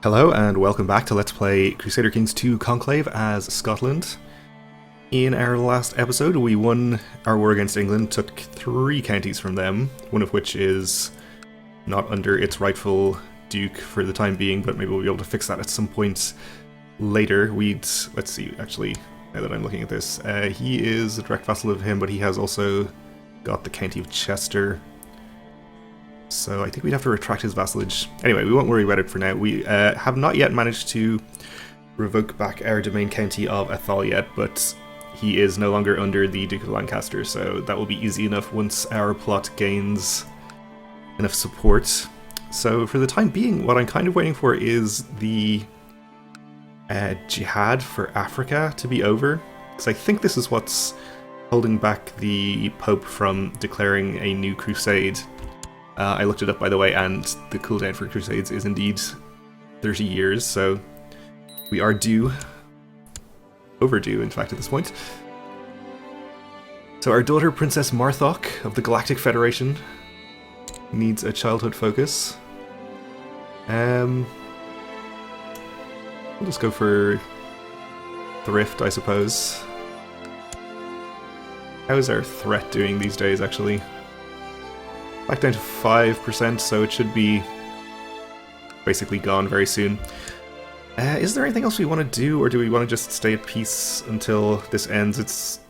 Hello and welcome back to Let's Play Crusader Kings 2 Conclave as Scotland. In our last episode we won our war against England, took 3 counties from them, one of which is not under its rightful duke for the time being, but maybe we'll be able to fix that at some point later. Let's see, actually, now that I'm looking at this, he is a direct vassal of him, but he has also got the county of Chester. So I think we'd have to retract his vassalage. Anyway, we won't worry about it for now. We have not yet managed to revoke back our domain county of Athol yet, but he is no longer under the Duke of Lancaster, so that will be easy enough once our plot gains enough support. So for the time being, what I'm kind of waiting for is the jihad for Africa to be over, because I think this is what's holding back the Pope from declaring a new crusade. I looked it up, by the way, and the cooldown for Crusades is indeed 30 years, so we are overdue, in fact, at this point. So our daughter, Princess Marthok of the Galactic Federation, needs a childhood focus. We'll just go for thrift, I suppose. How is our threat doing these days, actually? Back down to 5%, so it should be basically gone very soon. Is there anything else we want to do, or do we want to just stay at peace until this ends? It's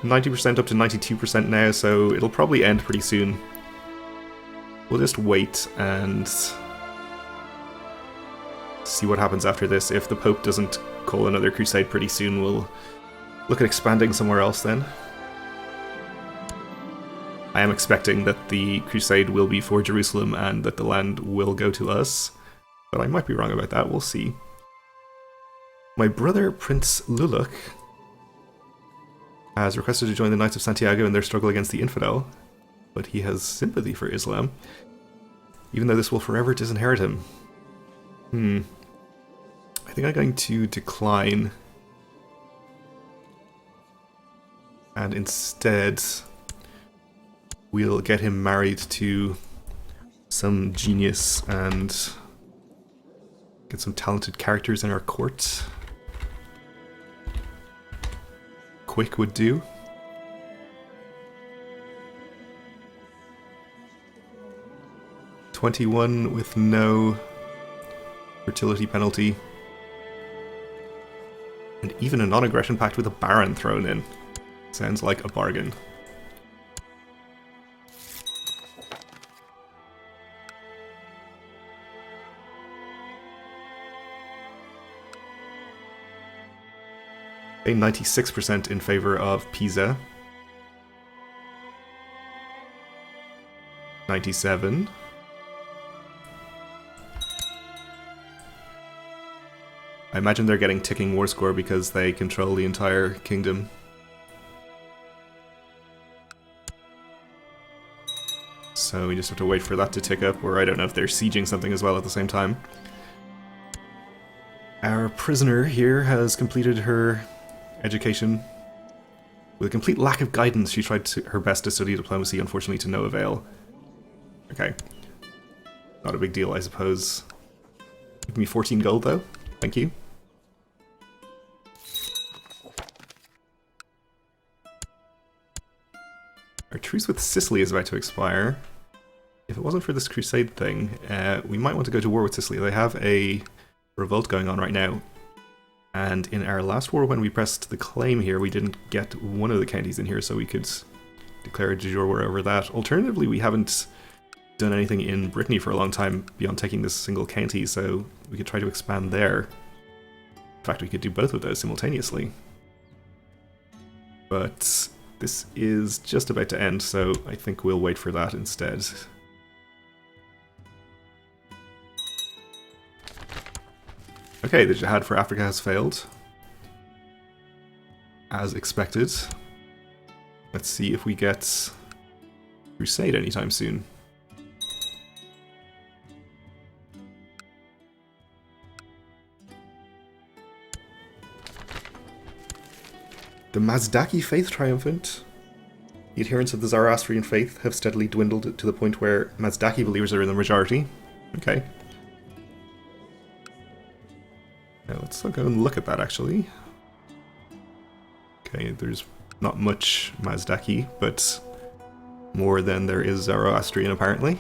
90% up to 92% now, so it'll probably end pretty soon. We'll just wait and see what happens after this. If the Pope doesn't call another crusade pretty soon, we'll look at expanding somewhere else then. I am expecting that the crusade will be for Jerusalem and that the land will go to us, but I might be wrong about that, we'll see. My brother, Prince Luluk, has requested to join the Knights of Santiago in their struggle against the infidel, but he has sympathy for Islam, even though this will forever disinherit him. I think I'm going to decline, and instead we'll get him married to some genius and get some talented characters in our court. Quick would do. $21 with no fertility penalty. And even a non-aggression pact with a baron thrown in. Sounds like a bargain. A 96% in favor of Pisa. 97. I imagine they're getting ticking war score because they control the entire kingdom. So we just have to wait for that to tick up, or I don't know if they're sieging something as well at the same time. Our prisoner here has completed her education. With a complete lack of guidance, she tried her best to study diplomacy, unfortunately to no avail. Okay. Not a big deal, I suppose. Give me 14 gold, though. Thank you. Our truce with Sicily is about to expire. If it wasn't for this crusade thing, we might want to go to war with Sicily. They have a revolt going on right now. And in our last war, when we pressed the claim here, we didn't get one of the counties in here, so we could declare a de jure war over that. Alternatively, we haven't done anything in Brittany for a long time beyond taking this single county, so we could try to expand there. In fact, we could do both of those simultaneously. But this is just about to end, so I think we'll wait for that instead. Okay, the jihad for Africa has failed. As expected. Let's see if we get Crusade anytime soon. The Mazdaki faith triumphant. The adherents of the Zoroastrian faith have steadily dwindled to the point where Mazdaki believers are in the majority. Okay. Let's go and look at that, actually. Okay, there's not much Mazdaki, but more than there is Zoroastrian, apparently.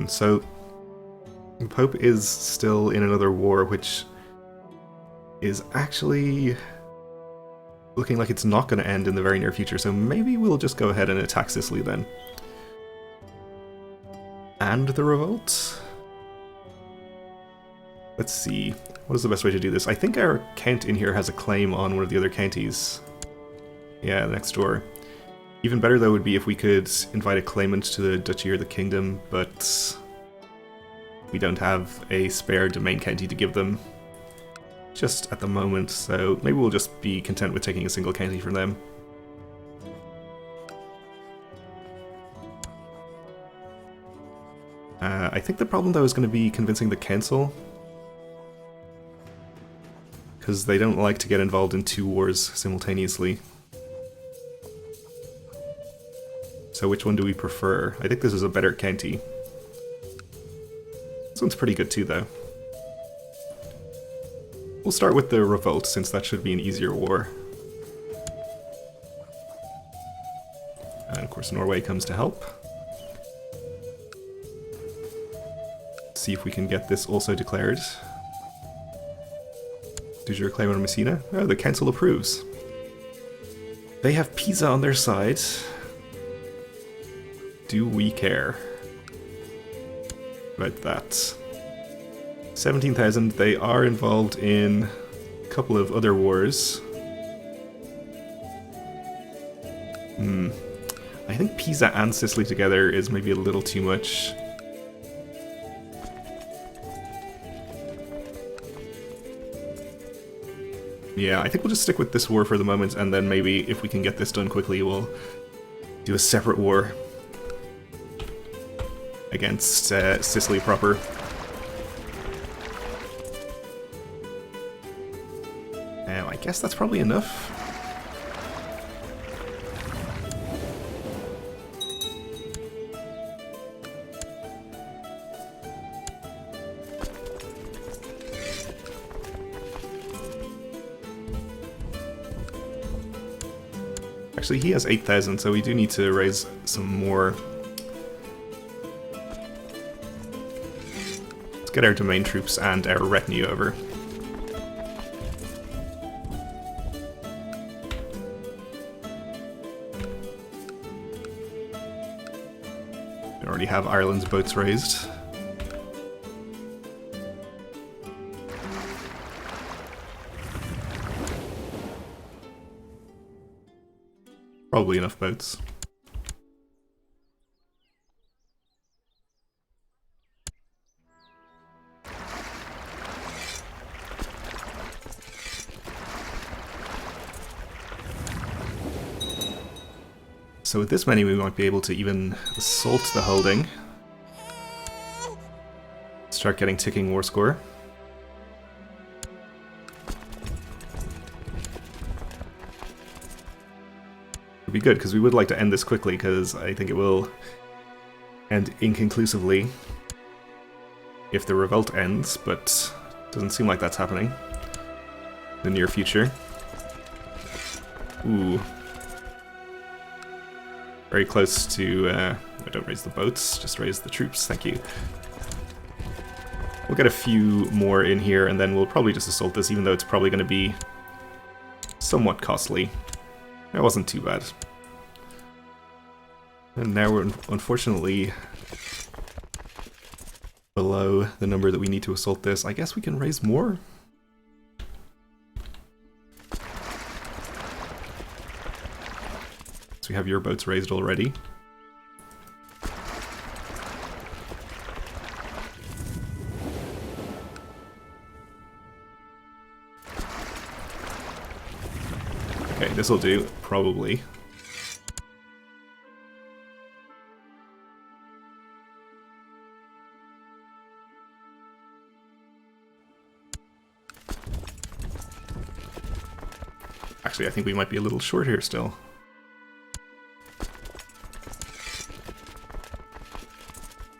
So the Pope is still in another war, which is actually looking like it's not going to end in the very near future, so maybe we'll just go ahead and attack Sicily then. And the revolt? Let's see, what is the best way to do this? I think our count in here has a claim on one of the other counties. Yeah, next door. Even better, though, would be if we could invite a claimant to the duchy or the kingdom, but we don't have a spare domain county to give them just at the moment, so maybe we'll just be content with taking a single county from them. I think the problem, though, is going to be convincing the council, because they don't like to get involved in two wars simultaneously. So which one do we prefer? I think this is a better county. This one's pretty good too, though. We'll start with the revolt, since that should be an easier war. And of course Norway comes to help. Let's see if we can get this also declared. De jure claim on Messina? Oh, the council approves. They have Pisa on their side. Do we care about that? 17,000, they are involved in a couple of other wars. I think Pisa and Sicily together is maybe a little too much. Yeah, I think we'll just stick with this war for the moment, and then maybe if we can get this done quickly, we'll do a separate war against Sicily proper. I guess that's probably enough. Actually, he has 8,000, so we do need to raise some more. Let's get our domain troops and our retinue over. We already have Ireland's boats raised. Probably enough boats. So with this many, we might be able to even assault the holding. Start getting ticking war score. Be good, because we would like to end this quickly, because I think it will end inconclusively if the revolt ends, but it doesn't seem like that's happening in the near future. Ooh. Very close to... don't raise the boats, just raise the troops, thank you. We'll get a few more in here, and then we'll probably just assault this, even though it's probably going to be somewhat costly. That wasn't too bad. And now we're unfortunately below the number that we need to assault this. I guess we can raise more? So we have your boats raised already. Okay, this'll do, probably. Actually, I think we might be a little short here still.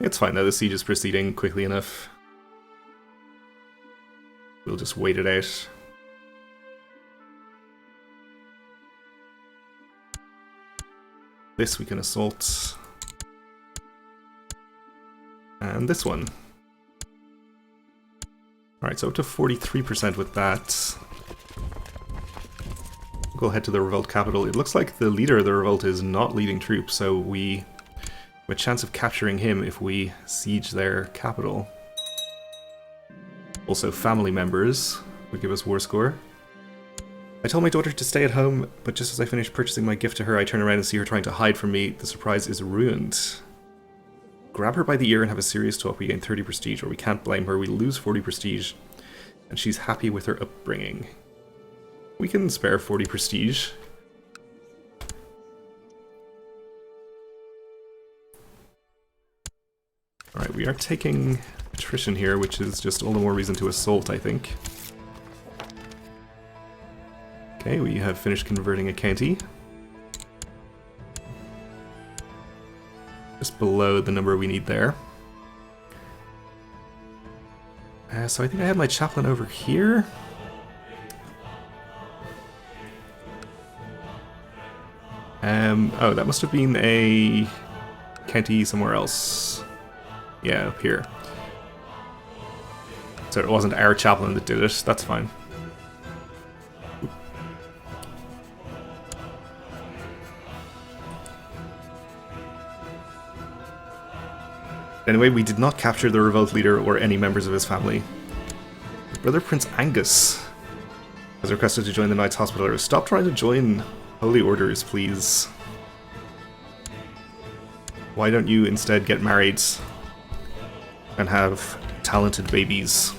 It's fine though, the siege is proceeding quickly enough. We'll just wait it out. This we can assault. And this one. Alright, so up to 43% with that. We'll head to the revolt capital. It looks like the leader of the revolt is not leading troops, so we have a chance of capturing him if we siege their capital. Also, family members would give us war score. I told my daughter to stay at home, but just as I finished purchasing my gift to her, I turn around and see her trying to hide from me. The surprise is ruined. Grab her by the ear and have a serious talk. We gain 30 prestige, or we can't blame her. We lose 40 prestige, and she's happy with her upbringing. We can spare 40 prestige. Alright, we are taking attrition here, which is just all the more reason to assault, I think. Okay, we have finished converting a county. Just below the number we need there. So I think I have my chaplain over here. Oh, that must have been a county somewhere else. Yeah, up here. So it wasn't our chaplain that did it, that's fine. Anyway, we did not capture the revolt leader or any members of his family. Brother Prince Angus has requested to join the Knights Hospitaller. Stop trying to join Holy Orders, please. Why don't you instead get married and have talented babies?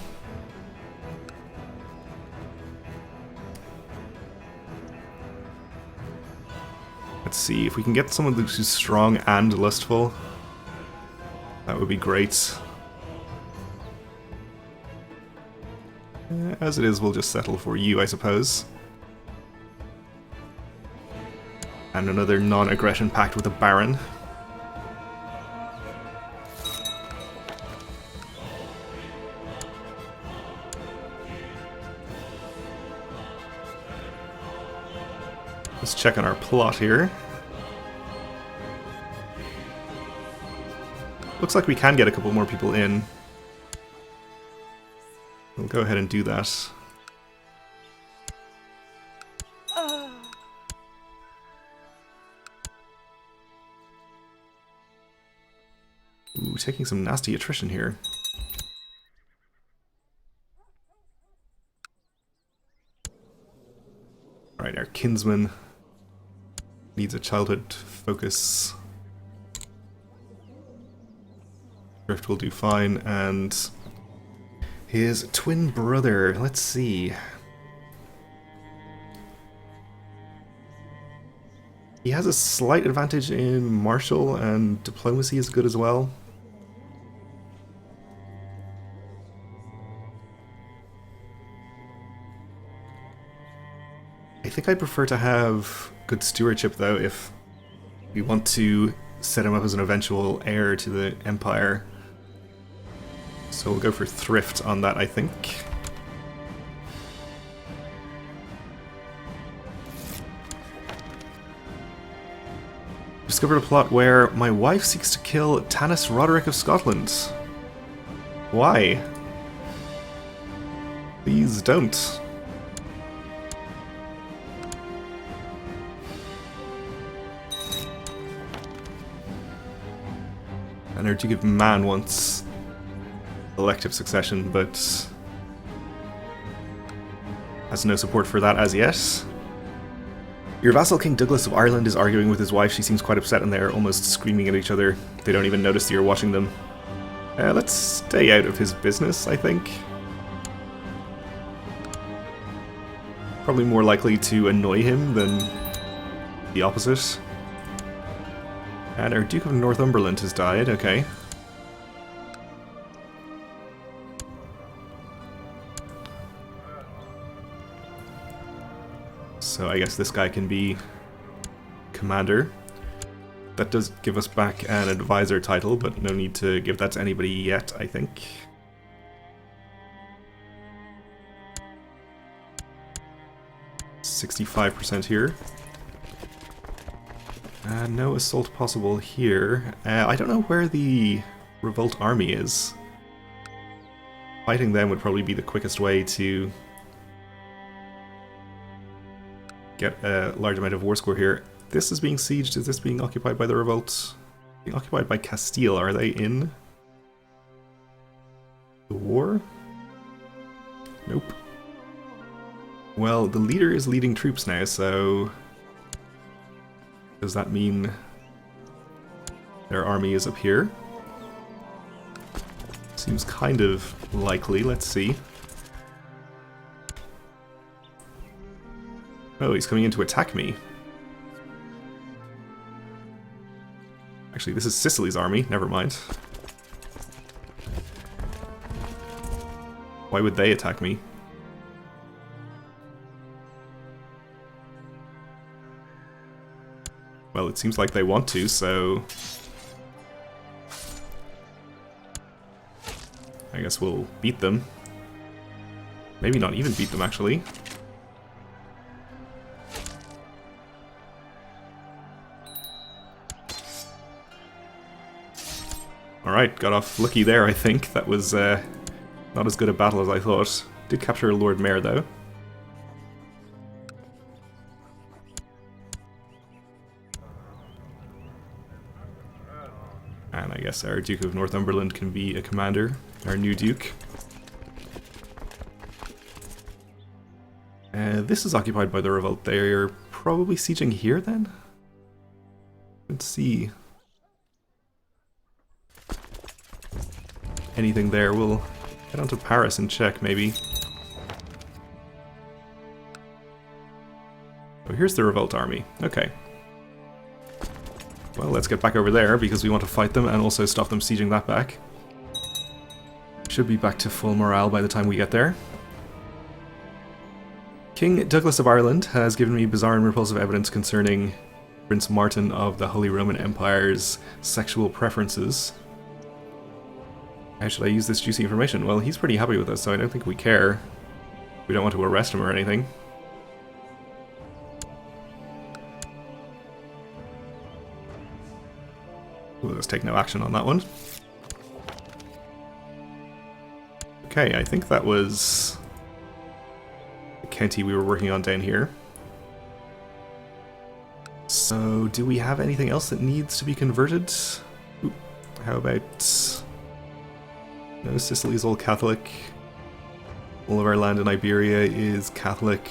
Let's see, if we can get someone who's strong and lustful, that would be great. As it is, we'll just settle for you, I suppose. And another non-aggression pact with a Baron. Let's check on our plot here. Looks like we can get a couple more people in. We'll go ahead and do that. Ooh, taking some nasty attrition here. Alright, our kinsman needs a childhood focus. Drift will do fine, and his twin brother, let's see. He has a slight advantage in martial, and diplomacy is good as well. I think I'd prefer to have good stewardship, though, if we want to set him up as an eventual heir to the Empire. So we'll go for thrift on that, I think. Discovered a plot where my wife seeks to kill Tanis Roderick of Scotland. Why? Please don't. And our Duke of Man wants elective succession, but has no support for that as yet. Your vassal King Douglas of Ireland is arguing with his wife. She seems quite upset and they're almost screaming at each other. They don't even notice that you're watching them. Let's stay out of his business, I think. Probably more likely to annoy him than the opposite. And our Duke of Northumberland has died, okay. So I guess this guy can be commander. That does give us back an advisor title, but no need to give that to anybody yet, I think. %65 here. No assault possible here. I don't know where the revolt army is. Fighting them would probably be the quickest way to get a large amount of war score here. This is being sieged. Is this being occupied by the revolt? Being occupied by Castile. Are they in the war? Nope. Well, the leader is leading troops now, so does that mean their army is up here? Seems kind of likely. Let's see. Oh, he's coming in to attack me. Actually, this is Sicily's army. Never mind. Why would they attack me? Well, it seems like they want to, so I guess we'll beat them. Maybe not even beat them, actually. Alright, got off lucky there, I think. That was not as good a battle as I thought. Did capture Lord Mayor, though. And I guess our Duke of Northumberland can be a commander, our new Duke. This is occupied by the revolt. They're probably sieging here, then? Let's see. Anything there, we'll head on to Paris and check, maybe. Oh, here's the revolt army. Okay. Well, let's get back over there, because we want to fight them and also stop them sieging that back. Should be back to full morale by the time we get there. King Douglas of Ireland has given me bizarre and repulsive evidence concerning Prince Martin of the Holy Roman Empire's sexual preferences. How should I use this juicy information? Well, he's pretty happy with us, so I don't think we care. We don't want to arrest him or anything. Ooh, let's take no action on that one. Okay, I think that was the county we were working on down here. So, do we have anything else that needs to be converted? Ooh, how about... No, Sicily's all Catholic. All of our land in Iberia is Catholic.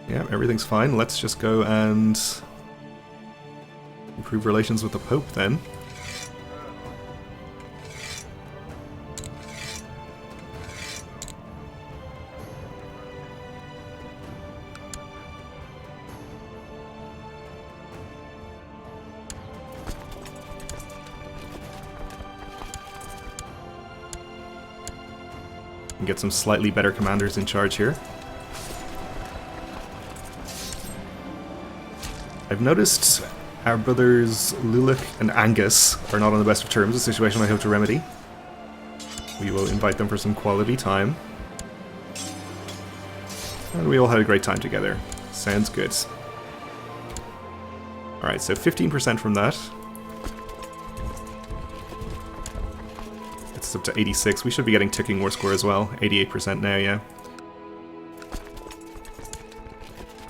Yeah, everything's fine. Let's just go and improve relations with the Pope then. And get some slightly better commanders in charge here. I've noticed our brothers Lulic and Angus are not on the best of terms, a situation I hope to remedy. We will invite them for some quality time. And we all had a great time together. Sounds good. Alright, so 15% from that. It's up to 86. We should be getting ticking war score as well. 88% now, yeah.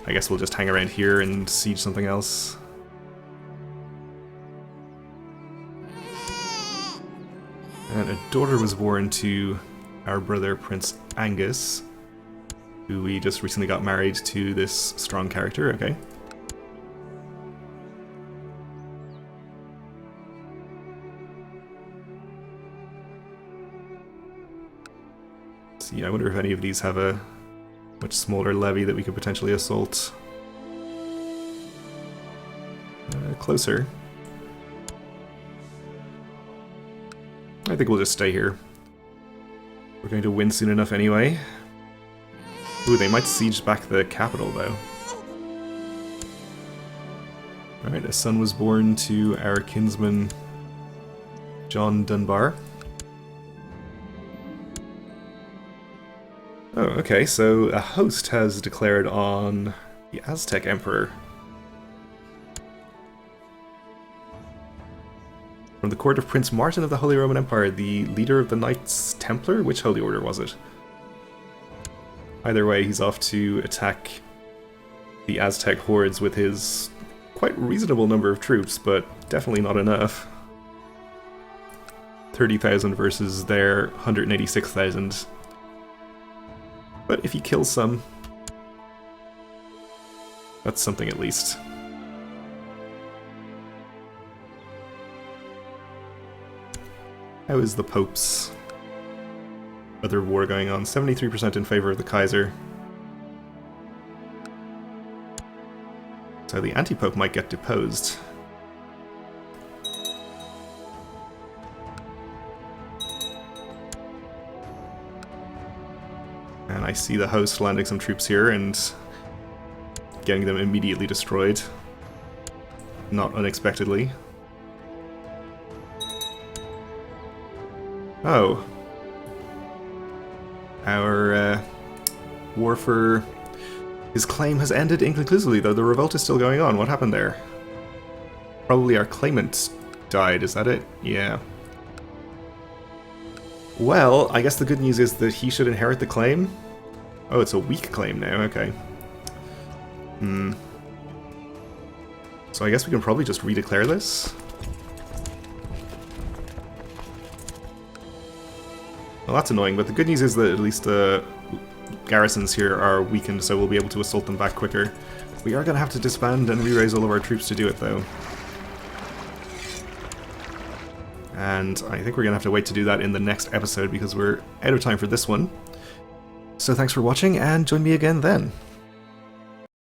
I guess we'll just hang around here and siege something else. And a daughter was born to our brother Prince Angus, who we just recently got married to this strong character, okay. See, I wonder if any of these have a much smaller levy that we could potentially assault. Closer. I think we'll just stay here. We're going to win soon enough anyway. Ooh, they might siege back the capital, though. Alright, a son was born to our kinsman John Dunbar. Oh, okay, so a host has declared on the Aztec Emperor. From the court of Prince Martin of the Holy Roman Empire, the leader of the Knights Templar? Which holy order was it? Either way, he's off to attack the Aztec hordes with his quite reasonable number of troops, but definitely not enough. 30,000 versus their 186,000. But if he kills some, that's something at least. How is the Pope's other war going on? 73% in favor of the Kaiser. So the anti-Pope might get deposed. And I see the host landing some troops here and getting them immediately destroyed. Not unexpectedly. Oh. Our war for his claim has ended inconclusively, though the revolt is still going on. What happened there? Probably our claimant died, is that it? Yeah. Well, I guess the good news is that he should inherit the claim. Oh, it's a weak claim now, okay. So I guess we can probably just redeclare this. Well, that's annoying, but the good news is that at least the garrisons here are weakened, so we'll be able to assault them back quicker. We are going to have to disband and re-raise all of our troops to do it, though. And I think we're going to have to wait to do that in the next episode because we're out of time for this one. So thanks for watching, and join me again then.